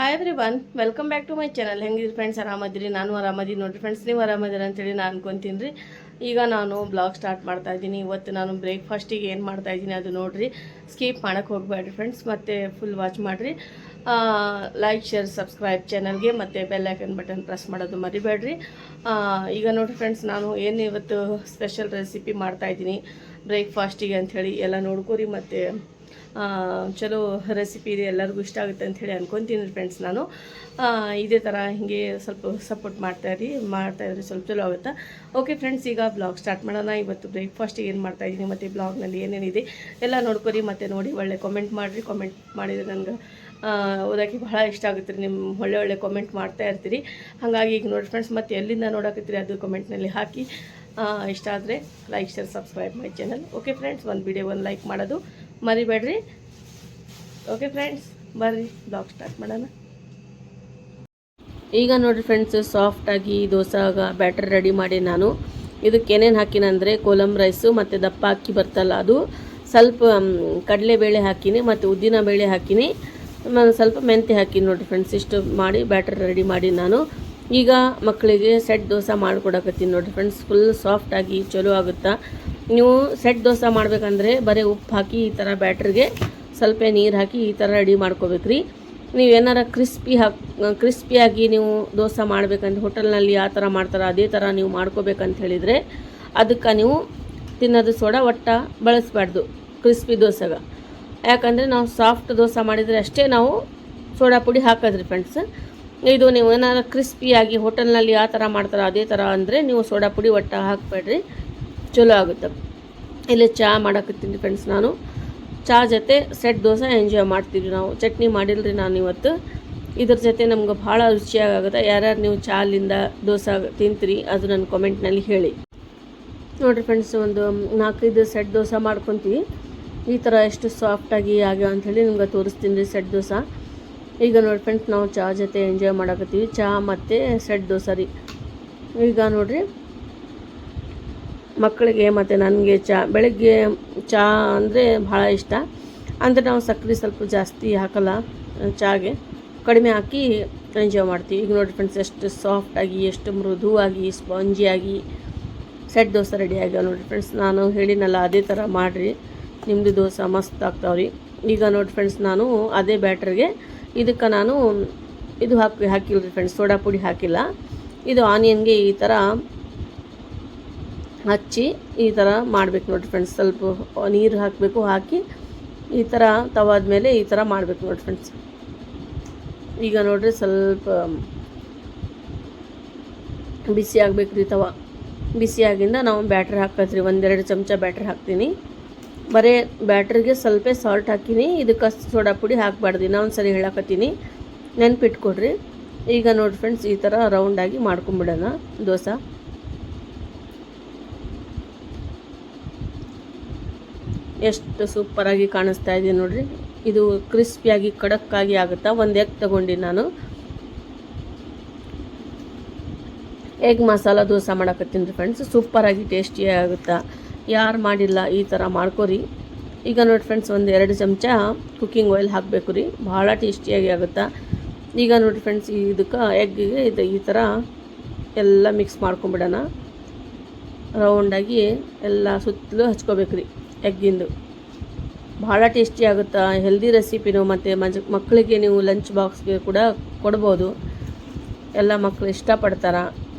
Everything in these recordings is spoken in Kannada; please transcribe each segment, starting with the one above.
Hi everyone, welcome back to my channel. ಹೆಂಗಿದ್ರಿ ಫ್ರೆಂಡ್ಸ್? ಆರಾಮದಿರಿ? ನಾನು ಆರಾಮದೀನಿ ನೋಡಿರಿ ಫ್ರೆಂಡ್ಸ್. ನೀವು ಆರಾಮದಿರಿ ಅಂತೇಳಿ ನಾನು ಅನ್ಕೊತೀನಿ ರೀ. ಈಗ ನಾನು ಬ್ಲಾಗ್ ಸ್ಟಾರ್ಟ್ ಮಾಡ್ತಾ ಇದ್ದೀನಿ. ಇವತ್ತು ನಾನು ಬ್ರೇಕ್ಫಾಸ್ಟಿಗೆ ಏನು ಮಾಡ್ತಾಯಿದ್ದೀನಿ ಅದು ನೋಡಿರಿ. ಸ್ಕಿಪ್ ಮಾಡೋಕ್ಕೆ ಹೋಗಬೇಡ್ರಿ ಫ್ರೆಂಡ್ಸ್, ಮತ್ತು ಫುಲ್ ವಾಚ್ ಮಾಡಿರಿ. ಲೈಕ್, ಶೇರ್, ಸಬ್ಸ್ಕ್ರೈಬ್ ಚಾನಲ್ಗೆ, ಮತ್ತು ಬೆಲ್ ಐಕನ್ ಬಟನ್ ಪ್ರೆಸ್ ಮಾಡೋದು ಮರಿಬೇಡ್ರಿ. ಈಗ ನೋಡಿರಿ ಫ್ರೆಂಡ್ಸ್, ನಾನು ಏನು ಇವತ್ತು ಸ್ಪೆಷಲ್ ರೆಸಿಪಿ ಮಾಡ್ತಾಯಿದ್ದೀನಿ ಬ್ರೇಕ್ಫಾಸ್ಟಿಗೆ ಅಂಥೇಳಿ ಎಲ್ಲ ನೋಡ್ಕೊರಿ. ಮತ್ತು ಚಲೋ ರೆಸಿಪಿ ಇದೆ, ಎಲ್ಲರಿಗೂ ಇಷ್ಟ ಆಗುತ್ತೆ ಅಂಥೇಳಿ ಅನ್ಕೊತೀನಿ ಫ್ರೆಂಡ್ಸ್. ನಾನು ಇದೇ ಥರ ಹೀಗೆ ಸ್ವಲ್ಪ ಸಪೋರ್ಟ್ ಮಾಡ್ತಾಯಿದ್ರಿ ಸ್ವಲ್ಪ ಚಲೋ ಆಗುತ್ತೆ. ಓಕೆ ಫ್ರೆಂಡ್ಸ್, ಈಗ ಬ್ಲಾಗ್ ಸ್ಟಾರ್ಟ್ ಮಾಡೋಣ. ಇವತ್ತು ಬ್ರೇಕ್ಫಾಸ್ಟಿಗೆ ಏನು ಮಾಡ್ತಾಯಿದ್ದೀನಿ ಮತ್ತು ಬ್ಲಾಗ್ನಲ್ಲಿ ಏನೇನಿದೆ ಎಲ್ಲ ನೋಡ್ಕೊರಿ. ಮತ್ತು ನೋಡಿ ಒಳ್ಳೆ ಕಾಮೆಂಟ್ ಮಾಡಿರಿ. ಕಾಮೆಂಟ್ ಮಾಡಿದರೆ ನನಗೆ ಓದೋಕ್ಕೆ ಬಹಳ ಇಷ್ಟ ಆಗುತ್ತೆ ರೀ. ನಿಮ್ಮ ಒಳ್ಳೆ ಕಾಮೆಂಟ್ ಮಾಡ್ತಾ ಇರ್ತೀರಿ. ಹಾಗಾಗಿ ಈಗ ನೋಡಿ ಫ್ರೆಂಡ್ಸ್, ಮತ್ತು ಎಲ್ಲಿಂದ ನೋಡಕತ್ತೀರಿ ಅದು ಕಮೆಂಟ್ನಲ್ಲಿ ಹಾಕಿ. ಇಷ್ಟ ಆದರೆ like, share, subscribe my channel. Okay friends, ಒಂದು ವಿಡಿಯೋ ಒಂದು ಲೈಕ್ ಮಾಡೋದು ಮರಿಬೇಡ್ರಿ. ಓಕೆ ಫ್ರೆಂಡ್ಸ್, ಬರ್ರಿ ಬ್ಲಾಗ್ ಸ್ಟಾರ್ಟ್ ಮಾಡೋಣ. ಈಗ ನೋಡಿರಿ ಫ್ರೆಂಡ್ಸ್, ಸಾಫ್ಟಾಗಿ ದೋಸಾಗ ಬ್ಯಾಟರ್ ರೆಡಿ ಮಾಡಿ ನಾನು ಇದಕ್ಕೆ ಏನೇನು ಹಾಕಿನಂದರೆ ಕೋಲಮ್ ರೈಸು ಮತ್ತು ದಪ್ಪ ಅಕ್ಕಿ ಬರ್ತಲ್ಲ ಅದು, ಸ್ವಲ್ಪ ಕಡಲೆಬೇಳೆ ಹಾಕಿನಿ ಮತ್ತು ಉದ್ದಿನ ಬೇಳೆ ಹಾಕಿನಿ, ಸ್ವಲ್ಪ ಮೆಂತ್ಯ ಹಾಕಿನಿ ನೋಡಿರಿ ಫ್ರೆಂಡ್ಸ್. ಇಷ್ಟು ಮಾಡಿ ಬ್ಯಾಟರ್ ರೆಡಿ ಮಾಡಿ ನಾನು ಈಗ ಮಕ್ಕಳಿಗೆ ಸೆಟ್ ದೋಸೆ ಮಾಡಿಕೊಡಕತ್ತೀನಿ ನೋಡಿರಿ ಫ್ರೆಂಡ್ಸ್. ಫುಲ್ ಸಾಫ್ಟಾಗಿ ಚಲೋ ಆಗುತ್ತಾ. ನೀವು ಸೆಟ್ ದೋಸೆ ಮಾಡಬೇಕಂದ್ರೆ ಬರೀ ಉಪ್ಪು ಹಾಕಿ ಈ ಥರ ಬ್ಯಾಟ್ರಿಗೆ ಸ್ವಲ್ಪ ನೀರು ಹಾಕಿ ಈ ಥರ ರೆಡಿ ಮಾಡ್ಕೋಬೇಕು ರೀ. ನೀವೇನಾರ ಕ್ರಿಸ್ಪಿಯಾಗಿ ನೀವು ದೋಸೆ ಮಾಡ್ಬೇಕಂದ್ರೆ ಹೋಟೆಲ್ನಲ್ಲಿ ಯಾವ ಥರ ಮಾಡ್ತಾರೆ ಅದೇ ಥರ ನೀವು ಮಾಡ್ಕೋಬೇಕಂತ ಹೇಳಿದರೆ ಅದಕ್ಕೆ ನೀವು ತಿನ್ನೋದು ಸೋಡಾ ಒಟ್ಟ ಬಳಸಬಾರ್ದು ಕ್ರಿಸ್ಪಿ ದೋಸೆಗೆ. ಯಾಕಂದರೆ ನಾವು ಸಾಫ್ಟ್ ದೋಸೆ ಮಾಡಿದರೆ ಅಷ್ಟೇ ನಾವು ಸೋಡಾ ಪುಡಿ ಹಾಕೋದ್ರಿ ಫ್ರೆಂಡ್ಸ್. ಇದು ನೀವು ಏನಾರು ಕ್ರಿಸ್ಪಿಯಾಗಿ ಹೋಟೆಲ್ನಲ್ಲಿ ಯಾವ ಥರ ಮಾಡ್ತಾರೆ ಅದೇ ಥರ ಅಂದರೆ ನೀವು ಸೋಡಾ ಪುಡಿ ಒಟ್ಟ ಹಾಕಬೇಡ್ರಿ, ಚಲೋ ಆಗುತ್ತೆ. ಇಲ್ಲಿ ಚಹಾ ಮಾಡಕತ್ತೀನಿ ಫ್ರೆಂಡ್ಸ್. ನಾನು ಚಹಾ ಜೊತೆ ಸೆಟ್ ದೋಸೆ ಎಂಜಾಯ್ ಮಾಡ್ತೀವಿ ನಾವು. ಚಟ್ನಿ ಮಾಡಿಲ್ರಿ ನಾನು ಇವತ್ತು. ಇದ್ರ ಜೊತೆ ನಮ್ಗೆ ಭಾಳ ರುಚಿಯಾಗುತ್ತೆ. ಯಾರ್ಯಾರು ನೀವು ಚಹಾಲಿಂದ ದೋಸೆ ತಿಂತೀರಿ ಅದು ನನ್ನ ಕಾಮೆಂಟ್ನಲ್ಲಿ ಹೇಳಿ. ನೋಡಿರಿ ಫ್ರೆಂಡ್ಸ್, ಒಂದು 4-5 ಸೆಟ್ ದೋಸೆ ಮಾಡ್ಕೊತೀವಿ. ಈ ಥರ ಎಷ್ಟು ಸಾಫ್ಟಾಗಿ ಆಗ್ಯಾವ ಅಂಥೇಳಿ ನಿಮ್ಗೆ ತೋರಿಸ್ತೀನಿ ರೀ ಸೆಟ್ ದೋಸೆ. ಈಗ ನೋಡಿ ಫ್ರೆಂಡ್ಸ್, ನಾವು ಚಹಾ ಜೊತೆ ಎಂಜಾಯ್ ಮಾಡಕತ್ತೀವಿ, ಚಹಾ ಮತ್ತು ಸೆಟ್ ದೋಸೆ ರೀ. ಈಗ ನೋಡಿರಿ, ಮಕ್ಕಳಿಗೆ ಮತ್ತು ನನಗೆ ಬೆಳಗ್ಗೆ ಚಹಾ ಅಂದರೆ ಭಾಳ ಇಷ್ಟ. ಅಂದರೆ ನಾವು ಸಕ್ಕರೆ ಸ್ವಲ್ಪ ಜಾಸ್ತಿ ಹಾಕಲ್ಲ ಚಹಾಗೆ, ಕಡಿಮೆ ಹಾಕಿ ಎಂಜಾಯ್ ಮಾಡ್ತೀವಿ. ಈಗ ನೋಡಿ ಫ್ರೆಂಡ್ಸ್, ಎಷ್ಟು ಸಾಫ್ಟಾಗಿ, ಎಷ್ಟು ಮೃದುವಾಗಿ, ಸ್ಪಾಂಜಿಯಾಗಿ ಸೆಟ್ ದೋಸೆ ರೆಡಿ ಆಗ್ಯಾವ ನೋಡಿ ಫ್ರೆಂಡ್ಸ್. ನಾನು ಹೇಳಿನಲ್ಲ ಅದೇ ಥರ ಮಾಡಿರಿ, ನಿಮ್ಮದು ದೋಸೆ ಮಸ್ತ್ ಆಗ್ತಾವ್ರಿ. ಈಗ ನೋಡಿ ಫ್ರೆಂಡ್ಸ್, ನಾನು ಅದೇ ಬ್ಯಾಟ್ರಿಗೆ ಇದಕ್ಕೆ ನಾನು ಇದು ಹಾಕಿಲ್ಲ ರೀ ಫ್ರೆಂಡ್ಸ್, ಸೋಡಾ ಪುಡಿ ಹಾಕಿಲ್ಲ. ಇದು ಆನಿಯನ್ಗೆ ಈ ಥರ ಹಚ್ಚಿ ಈ ಥರ ಮಾಡಬೇಕು ನೋಡಿರಿ ಫ್ರೆಂಡ್ಸ್. ಸ್ವಲ್ಪ ನೀರು ಹಾಕಬೇಕು, ಹಾಕಿ ಈ ಥರ ತವಾದ ಮೇಲೆ ಈ ಥರ ಮಾಡಬೇಕು ನೋಡಿ ಫ್ರೆಂಡ್ಸ್. ಈಗ ನೋಡಿರಿ, ಸ್ವಲ್ಪ ಬಿಸಿ ಆಗಬೇಕು ರೀ ತವ. ಬಿಸಿಯಾಗಿಂದ ನಾವು ಬ್ಯಾಟ್ರ್ ಹಾಕತ್ರಿ, 1-2 ಚಮಚ ಬ್ಯಾಟ್ರ್ ಹಾಕ್ತೀನಿ. ಬರೀ ಬ್ಯಾಟ್ರಿಗೆ ಸ್ವಲ್ಪ ಸಾಲ್ಟ್ ಹಾಕಿನಿ, ಇದಕ್ಕೆ ಸೋಡಾ ಪುಡಿ ಹಾಕಬಾರ್ದು. ಇನ್ನೊಂದು ಸರಿ ಹೇಳಕತ್ತೀನಿ, ನೆನ್ಪಿಟ್ಕೊಡ್ರಿ. ಈಗ ನೋಡಿ ಫ್ರೆಂಡ್ಸ್, ಈ ಥರ ರೌಂಡಾಗಿ ಮಾಡ್ಕೊಂಬಿಡೋಣ ದೋಸೆ. ಎಷ್ಟು ಸೂಪರಾಗಿ ಕಾಣಿಸ್ತಾ ಇದೆ ನೋಡಿರಿ. ಇದು ಕ್ರಿಸ್ಪಿಯಾಗಿ ಖಡಕ್ಕಾಗಿ ಆಗುತ್ತಾ. ಒಂದು ಎಗ್ ತೊಗೊಂಡು ನಾನು ಎಗ್ ಮಸಾಲ ದೋಸೆ ಮಾಡಕತ್ತೀನಿ ರೀ ಫ್ರೆಂಡ್ಸ್. ಸೂಪರಾಗಿ ಟೇಸ್ಟಿಯಾಗಿ ಆಗುತ್ತಾ. ಯಾರು ಮಾಡಿಲ್ಲ ಈ ಥರ ಮಾಡ್ಕೊರಿ. ಈಗ ನೋಡಿ ಫ್ರೆಂಡ್ಸ್, 1-2 ಚಮಚ ಕುಕ್ಕಿಂಗ್ ಆಯಿಲ್ ಹಾಕಬೇಕು ರೀ, ಭಾಳ ಟೇಸ್ಟಿಯಾಗಿ ಆಗುತ್ತಾ. ಈಗ ನೋಡಿ ಫ್ರೆಂಡ್ಸ್, ಇದಕ್ಕೆ ಎಗ್ಗಿಗೆ ಈ ಥರ ಎಲ್ಲ ಮಿಕ್ಸ್ ಮಾಡ್ಕೊಂಬಿಡೋಣ. ರೌಂಡಾಗಿ ಎಲ್ಲ ಸುತ್ತಲೂ ಹಚ್ಕೋಬೇಕು ರೀ ಎಗ್ಗಿಂದು. ಭಾಳ ಟೇಸ್ಟಿ ಆಗುತ್ತಾ, ಹೆಲ್ದಿ ರೆಸಿಪಿನೂ. ಮತ್ತು ಮಕ್ಕಳಿಗೆ ನೀವು ಲಂಚ್ ಬಾಕ್ಸ್ಗೆ ಕೂಡ ಕೊಡ್ಬೋದು. ಎಲ್ಲ ಮಕ್ಕಳು ಇಷ್ಟಪಡ್ತಾರೆ,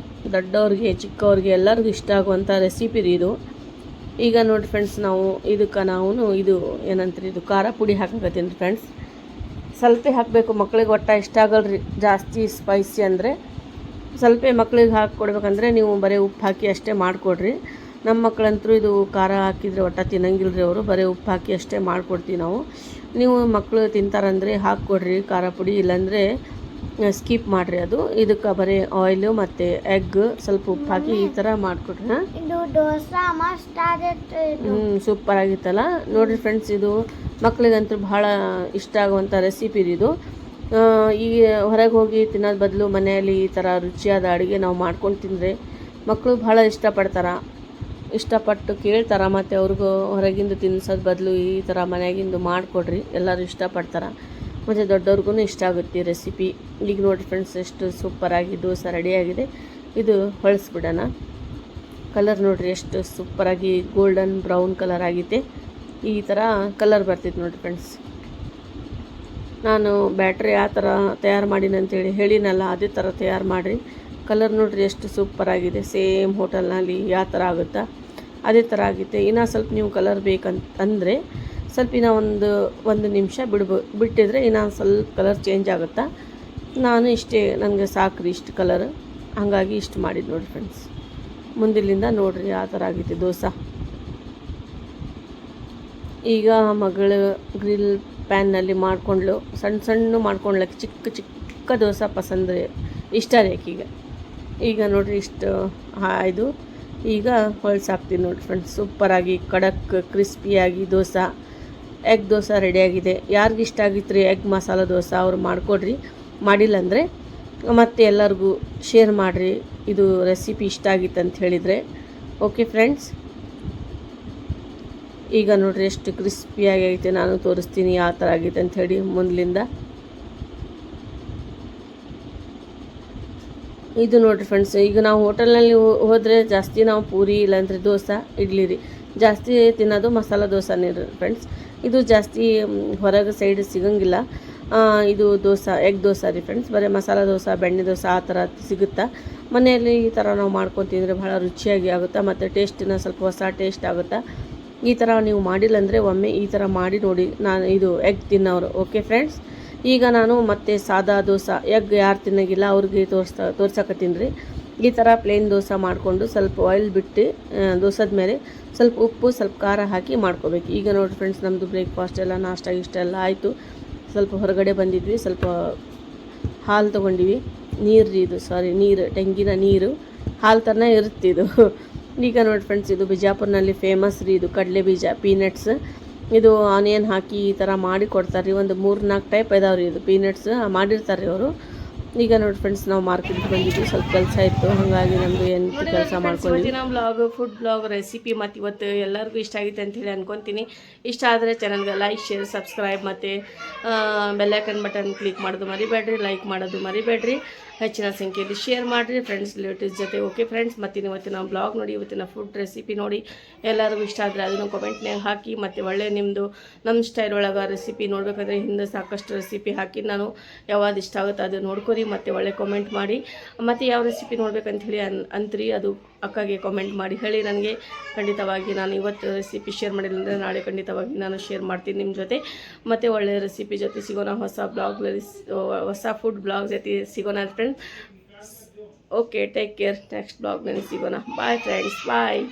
ದೊಡ್ಡವ್ರಿಗೆ ಚಿಕ್ಕವ್ರಿಗೆ ಎಲ್ಲರಿಗೂ ಇಷ್ಟ ಆಗುವಂಥ ರೆಸಿಪಿ ರೀ ಇದು. ಈಗ ನೋಡಿ ಫ್ರೆಂಡ್ಸ್, ಇದಕ್ಕೆ ಇದು ಏನಂತೀರಿ, ಇದು ಖಾರ ಪುಡಿ ಹಾಕಕತ್ತೀನಿ ರೀ ಫ್ರೆಂಡ್ಸ್. ಸ್ವಲ್ಪ ಹಾಕಬೇಕು, ಮಕ್ಕಳಿಗೆ ಒಟ್ಟು ಇಷ್ಟ ಆಗಲ್ರಿ ಜಾಸ್ತಿ ಸ್ಪೈಸಿ ಅಂದರೆ. ಸ್ವಲ್ಪ ಮಕ್ಕಳಿಗೆ ಹಾಕಿಕೊಡ್ಬೇಕಂದ್ರೆ ನೀವು ಬರೀ ಉಪ್ಪು ಹಾಕಿ ಅಷ್ಟೇ ಮಾಡಿಕೊಡ್ರಿ. ನಮ್ಮ ಮಕ್ಕಳಂತರೂ ಇದು ಖಾರ ಹಾಕಿದರೆ ಒಟ್ಟು ತಿನ್ನಂಗಿಲ್ಲ ರೀ ಅವರು, ಬರೀ ಉಪ್ಪು ಹಾಕಿ ಅಷ್ಟೇ ಮಾಡಿಕೊಡ್ತೀವಿ ನಾವು. ನೀವು ಮಕ್ಕಳು ತಿಂತಾರಂದರೆ ಹಾಕ್ಕೊಡ್ರಿ ಖಾರ ಪುಡಿ, ಇಲ್ಲಾಂದರೆ ಸ್ಕಿಪ್ ಮಾಡಿರಿ ಅದು. ಇದಕ್ಕೆ ಬರೀ ಆಯಿಲು ಮತ್ತು ಎಗ್ ಸ್ವಲ್ಪ ಉಪ್ಪು ಹಾಕಿ ಈ ಥರ ಮಾಡಿಕೊಡ್ರಿ. ಸೂಪರ್ ಆಗಿತ್ತಲ್ಲ ನೋಡಿರಿ ಫ್ರೆಂಡ್ಸ್. ಇದು ಮಕ್ಕಳಿಗಂತೂ ಭಾಳ ಇಷ್ಟ ಆಗುವಂಥ ರೆಸಿಪಿ ಇದು. ಈ ಹೊರಗೆ ಹೋಗಿ ತಿನ್ನೋದು ಬದಲು ಮನೆಯಲ್ಲಿ ಈ ಥರ ರುಚಿಯಾದ ಅಡುಗೆ ನಾವು ಮಾಡ್ಕೊಂಡು ತಿಂದರೆ ಮಕ್ಕಳು ಭಾಳ ಇಷ್ಟಪಟ್ಟು ಕೇಳ್ತಾರೆ. ಮತ್ತು ಅವ್ರಿಗೂ ಹೊರಗಿಂದ ತಿನ್ನಿಸೋದು ಬದಲು ಈ ಥರ ಮನೆಯಾಗಿಂದು ಮಾಡಿಕೊಡ್ರಿ, ಎಲ್ಲರೂ ಇಷ್ಟಪಡ್ತಾರೆ. ಮತ್ತು ದೊಡ್ಡವ್ರಿಗೂ ಇಷ್ಟ ಆಗುತ್ತೆ ಈ ರೆಸಿಪಿ. ಈಗ ನೋಡಿ ಫ್ರೆಂಡ್ಸ್, ಎಷ್ಟು ಸೂಪರಾಗಿ ದೋಸೆ ರೆಡಿಯಾಗಿದೆ. ಇದು ಹೊಳಿಸ್ಬಿಡೋಣ. ಕಲರ್ ನೋಡಿರಿ ಎಷ್ಟು ಸೂಪರಾಗಿ ಗೋಲ್ಡನ್ ಬ್ರೌನ್ ಕಲರ್ ಆಗೈತೆ. ಈ ಥರ ಕಲರ್ ಬರ್ತೈತೆ ನೋಡಿ ಫ್ರೆಂಡ್ಸ್. ನಾನು ಬ್ಯಾಟ್ರಿ ಯಾವ ಥರ ತಯಾರು ಮಾಡೀನಿ ಅಂತೇಳಿ ಹೇಳಿನಲ್ಲ, ಅದೇ ಥರ ತಯಾರು ಮಾಡಿರಿ. ಕಲರ್ ನೋಡಿರಿ ಎಷ್ಟು ಸೂಪರಾಗಿದೆ. ಸೇಮ್ ಹೋಟೆಲ್ನಲ್ಲಿ ಯಾವ ಥರ ಆಗುತ್ತಾ ಅದೇ ಥರ ಆಗುತ್ತೆ. ಇನ್ನೂ ಸ್ವಲ್ಪ ನೀವು ಕಲರ್ ಬೇಕಂತಂದರೆ ಸ್ವಲ್ಪ ಇನ್ನೂ ಒಂದು ನಿಮಿಷ ಬಿಟ್ಟಿದ್ರೆ ಇನ್ನೂ ಸ್ವಲ್ಪ ಕಲರ್ ಚೇಂಜ್ ಆಗುತ್ತಾ. ನಾನು ಇಷ್ಟೇ, ನನಗೆ ಸಾಕ್ರಿ ಇಷ್ಟು ಕಲರ್, ಹಾಗಾಗಿ ಇಷ್ಟು ಮಾಡಿದ್ದು ನೋಡಿ ಫ್ರೆಂಡ್ಸ್. ಮುಂದಿಲಿಂದ ನೋಡಿರಿ ಯಾವ ಥರ ಆಗೈತೆ ದೋಸೆ. ಈಗ ಮಗಳು ಗ್ರಿಲ್ ಪ್ಯಾನ್ನಲ್ಲಿ ಮಾಡ್ಕೊಂಡ್ಲು, ಸಣ್ಣ ಮಾಡ್ಕೊಂಡ್ಲಕ್ಕೆ ಚಿಕ್ಕ ದೋಸೆ ಪಸಂದ ಇಷ್ಟ ರೀ ಆಕಿಗೆ. ಈಗ ನೋಡಿರಿ ಇಷ್ಟು ಇದು ಈಗ ಹೊಳ್ಸಾಕ್ತೀನಿ ನೋಡಿ ಫ್ರೆಂಡ್ಸ್. ಸೂಪರಾಗಿ ಖಡಕ್ ಕ್ರಿಸ್ಪಿಯಾಗಿ ದೋಸೆ, ಎಗ್ ದೋಸೆ ರೆಡಿಯಾಗಿದೆ. ಯಾರಿಗೆ ಇಷ್ಟ ಆಗಿತ್ತು ರೀ ಎಗ್ ಮಸಾಲ ದೋಸೆ ಅವ್ರು ಮಾಡಿಕೊಡ್ರಿ. ಮಾಡಿಲ್ಲ ಅಂದರೆ ಮತ್ತೆ ಎಲ್ಲರಿಗೂ ಶೇರ್ ಮಾಡಿರಿ, ಇದು ರೆಸಿಪಿ ಇಷ್ಟ ಆಗಿತ್ತು ಅಂತ ಹೇಳಿದರೆ. ಓಕೆ ಫ್ರೆಂಡ್ಸ್, ಈಗ ನೋಡಿರಿ ಎಷ್ಟು ಕ್ರಿಸ್ಪಿಯಾಗಿ ಐತೆ. ನಾನು ತೋರಿಸ್ತೀನಿ ಯಾವ ಥರ ಆಗೈತೆ ಅಂತ ಹೇಳಿ ಮುಂದಲಿಂದ. ಇದು ನೋಡಿರಿ ಫ್ರೆಂಡ್ಸ್, ಈಗ ನಾವು ಹೋಟೆಲ್ನಲ್ಲಿ ಹೋದರೆ ಜಾಸ್ತಿ ನಾವು ಪೂರಿ ಇಲ್ಲಾಂದರೆ ದೋಸೆ ಇಡ್ಲಿ ರೀ ಜಾಸ್ತಿ ತಿನ್ನೋದು, ಮಸಾಲ ದೋಸೆನೇ ರೀ ಫ್ರೆಂಡ್ಸ್. ಇದು ಜಾಸ್ತಿ ಹೊರಗೆ ಸೈಡ್ ಸಿಗೋಂಗಿಲ್ಲ. ಇದು ದೋಸೆ ಎಗ್ ದೋಸೆ ರೀ ಫ್ರೆಂಡ್ಸ್. ಬರೀ ಮಸಾಲ ದೋಸೆ, ಬೆಣ್ಣೆ ದೋಸೆ ಆ ಥರ ಸಿಗುತ್ತಾ. ಮನೆಯಲ್ಲಿ ಈ ಥರ ನಾವು ಮಾಡ್ಕೊಂಡು ತಿಂದರೆ ಭಾಳ ರುಚಿಯಾಗಿ ಆಗುತ್ತಾ, ಮತ್ತು ಟೇಸ್ಟಿನ ಸ್ವಲ್ಪ ಹೊಸ ಟೇಸ್ಟ್ ಆಗುತ್ತಾ. ಈ ಥರ ನೀವು ಮಾಡಿಲ್ಲ ಅಂದರೆ ಒಮ್ಮೆ ಈ ಥರ ಮಾಡಿ ನೋಡಿ. ನಾನು ಇದು ಎಗ್ ತಿನ್ನೋರು. ಓಕೆ ಫ್ರೆಂಡ್ಸ್, ಈಗ ನಾನು ಮತ್ತೆ ಸಾದಾ ದೋಸೆ, ಎಗ್ ಯಾರು ತಿನ್ನೋಂಗಿಲ್ಲ ಅವ್ರಿಗೆ ತೋರ್ಸಕತ್ತೀನಿ ರೀ. ಈ ಥರ ಪ್ಲೇನ್ ದೋಸೆ ಮಾಡಿಕೊಂಡು ಸ್ವಲ್ಪ ಆಯಿಲ್ ಬಿಟ್ಟು ದೋಸದ ಮೇಲೆ ಸ್ವಲ್ಪ ಉಪ್ಪು ಸ್ವಲ್ಪ ಖಾರ ಹಾಕಿ ಮಾಡ್ಕೋಬೇಕು. ಈಗ ನೋಡಿ ಫ್ರೆಂಡ್ಸ್, ನಮ್ಮದು ಬ್ರೇಕ್ಫಾಸ್ಟ್ ಎಲ್ಲ ನಾಷ್ಟ ಇಷ್ಟೆಲ್ಲ ಆಯಿತು. ಸ್ವಲ್ಪ ಹೊರಗಡೆ ಬಂದಿದ್ವಿ, ಸ್ವಲ್ಪ ಹಾಲು ತೊಗೊಂಡಿವಿ. ನೀರು ರೀ ಇದು, ನೀರು, ತೆಂಗಿನ ನೀರು ಹಾಲು ಥರನೇ ಇರುತ್ತೆ ಇದು. ಈಗ ನೋಡಿ ಫ್ರೆಂಡ್ಸ್, ಇದು ಬಿಜಾಪುರ್ನಲ್ಲಿ ಫೇಮಸ್ ರೀ ಇದು ಕಡಲೆ ಬೀಜ, ಪೀನಟ್ಸ್. ಇದು ಆನಿಯನ್ ಹಾಕಿ ಈ ಥರ ಮಾಡಿ ಕೊಡ್ತಾರೆ ರೀ. ಒಂದು 3-4 ಟೈಪ್ ಇದಾವೆ ರೀ ಇದು ಪೀನಟ್ಸ್ ಮಾಡಿರ್ತಾರೆ ರೀ ಅವರು. ಈಗ ನೋಡಿ ಫ್ರೆಂಡ್ಸ್, ನಾವು ಮಾರ್ಕೆಟ್ಗೆ ಬಂದಿದ್ವಿ, ಸ್ವಲ್ಪ ಕೆಲಸ ಇತ್ತು, ಹಾಗಾಗಿ ನಮ್ಮದು ಏನು ಕೆಲಸ ಮಾಡ್ಕೊಂಡು ನಮ್ಮ ಬ್ಲಾಗ್, ಫುಡ್ ಬ್ಲಾಗ್, ರೆಸಿಪಿ ಮತ್ತು ಇವತ್ತು ಎಲ್ಲರಿಗೂ ಇಷ್ಟ ಆಗಿದೆ ಅಂಥೇಳಿ ಅನ್ಕೊತೀನಿ. ಇಷ್ಟ ಆದರೆ ಚಾನಲ್ಗೆ ಲೈಕ್, ಶೇರ್, ಸಬ್ಸ್ಕ್ರೈಬ್ ಮತ್ತು ಬೆಲ್ಲೈಕನ್ ಬಟನ್ ಕ್ಲಿಕ್ ಮಾಡೋದು ಮರಿಬೇಡ್ರಿ. ಲೈಕ್ ಮಾಡೋದು ಮರಿಬೇಡ್ರಿ. ಹೆಚ್ಚಿನ ಸಂಖ್ಯೆಯಲ್ಲಿ ಶೇರ್ ಮಾಡಿರಿ ಫ್ರೆಂಡ್ಸ್, ರಿಲೇಟಿವ್ಸ್ ಜೊತೆ. ಓಕೆ ಫ್ರೆಂಡ್ಸ್, ಮತ್ತು ಇವತ್ತಿನ ಬ್ಲಾಗ್ ನೋಡಿ, ಇವತ್ತಿನ ಫುಡ್ ರೆಸಿಪಿ ನೋಡಿ ಎಲ್ಲರಿಗೂ ಇಷ್ಟ ಆದರೆ ಅದನ್ನು ಕಮೆಂಟ್ನಾಗ ಹಾಕಿ. ಮತ್ತು ಒಳ್ಳೆ ನಿಮ್ಮದು ನಮ್ಮ ಸ್ಟೈಲ್ ಒಳಗೆ ರೆಸಿಪಿ ನೋಡಬೇಕಾದ್ರೆ ಹಿಂದೆ ಸಾಕಷ್ಟು ರೆಸಿಪಿ ಹಾಕಿ ನಾನು ಯಾವ್ದು ಇಷ್ಟ ಆಗುತ್ತೆ ಅದು ನೋಡ್ಕೊರಿ. ಮತ್ತು ಒಳ್ಳೆ ಕಾಮೆಂಟ್ ಮಾಡಿ. ಮತ್ತು ಯಾವ ರೆಸಿಪಿ ನೋಡ್ಬೇಕಂತ ಹೇಳಿ ಅಂತ್ರಿ ಅದು ಅಕ್ಕಗೆ ಕಾಮೆಂಟ್ ಮಾಡಿ ಹೇಳಿ. ನನಗೆ ಖಂಡಿತವಾಗಿ ನಾನು ಇವತ್ತು ರೆಸಿಪಿ ಶೇರ್ ಮಾಡಿಲ್ಲ ಅಂದರೆ ನಾಳೆ ಖಂಡಿತವಾಗಿ ನಾನು ಶೇರ್ ಮಾಡ್ತೀನಿ ನಿಮ್ಮ ಜೊತೆ. ಮತ್ತು ಒಳ್ಳೆಯ ರೆಸಿಪಿ ಜೊತೆ ಸಿಗೋಣ, ಹೊಸ ಬ್ಲಾಗ್, ಹೊಸ ಫುಡ್ ಬ್ಲಾಗ್ ಜೊತೆ ಸಿಗೋಣ friends. Okay, take care. Next ಬ್ಲಾಗ್ನಲ್ಲಿ ಸಿಗೋಣ. ಬಾಯ್ ಫ್ರೆಂಡ್ಸ್, ಬಾಯ್.